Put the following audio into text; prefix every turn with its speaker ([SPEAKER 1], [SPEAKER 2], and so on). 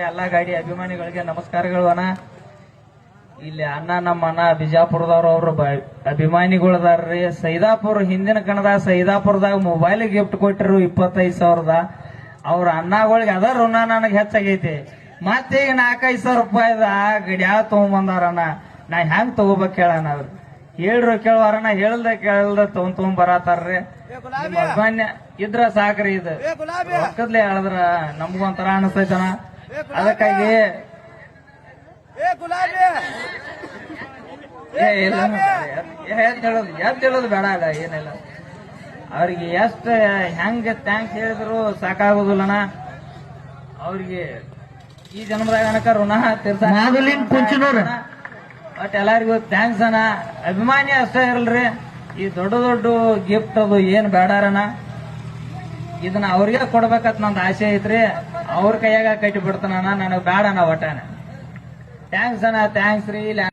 [SPEAKER 1] ಎಲ್ಲ ಗಾಡಿ ಅಭಿಮಾನಿಗಳಿಗೆ ನಮಸ್ಕಾರಗಳು ಅಣ್ಣ. ಇಲ್ಲಿ ನಮ್ಮ ಅಣ್ಣ ಬಿಜಾಪುರದವ್ರು ಅವ್ರು ಅಭಿಮಾನಿಗಳದಾರ್ರಿ. ಸೈದಾಪುರ ಹಿಂದಿನ ಕಣದಾಗ ಸೈದಾಪುರದಾಗ ಮೊಬೈಲ್ ಗಿಫ್ಟ್ ಕೊಟ್ಟಿರು 25,000. ಅವ್ರ ಅಣ್ಣಗಳಿಗೆ ಅದ ಋಣ ನನಗೆ ಹೆಚ್ಚಾಗೈತಿ. ಮತ್ತೀಗ 4-5 ರೂಪಾಯಿದ ಗಡಿಯಾಳ ತಗೊಂಬಂದಾರಣ್ಣ. ನಾ ಹೆಂಗ್ ತಗೋಬೇಕು ಹೇಳಣ್ಣ? ಅವ್ರು ಹೇಳ್ರು ಕೇಳುವಾರಣ್ಣ, ಹೇಳ್ದ ತಗೊಂಡ್ ಬರತಾರ್ರಿ. ಅಭಿಮಾನ್ಯ ಇದ್ರ ಸಾಕ್ರಿ. ಇದು ರೊಕ್ಕದ್ಲೆ ಹೇಳಿದ್ರ ನಮ್ಗೊಂಥರ ಅನಿಸ್ತೈತಣ್ಣ. ಅದಕ್ಕಾಗಿ ಹೇಳೋದು ಬೇಡ ಅಲ್ಲ, ಏನಿಲ್ಲ. ಅವ್ರಿಗೆ ಎಷ್ಟು ಹೆಂಗ ಥ್ಯಾಂಕ್ಸ್ ಹೇಳಿದ್ರು ಸಾಕಾಗೋದಿಲ್ಲಣ್ಣ. ಅವ್ರಿಗೆ ಈ ಜನ್ಮದಾಗ ಅನಕ ಋಣ ಬಟ್ ಎಲ್ಲರಿಗೂ ಥ್ಯಾಂಕ್ಸ್ ಅಣ್ಣ. ಅಭಿಮಾನಿ ಅಷ್ಟೇ ಇರಲ್ರಿ, ಈ ದೊಡ್ಡ ದೊಡ್ಡ ಗಿಫ್ಟ್ ಅದು ಏನ್ ಬೇಡಾರಣ್ಣ. ಇದನ್ನ ಅವ್ರಿಗೆ ಕೊಡ್ಬೇಕಂತ ನಂದು ಆಸೆ ಐತ್ರಿ. ಅವ್ರ ಕೈಯಾಗ ಕಟ್ಟಿ ಬಿಡ್ತಾನ, ನನಗೆ ಬೇಡ ಒಟ್ಟಾನ. ಥ್ಯಾಂಕ್ಸ್ ಅಣ್ಣ, ಥ್ಯಾಂಕ್ಸ್ ರೀ.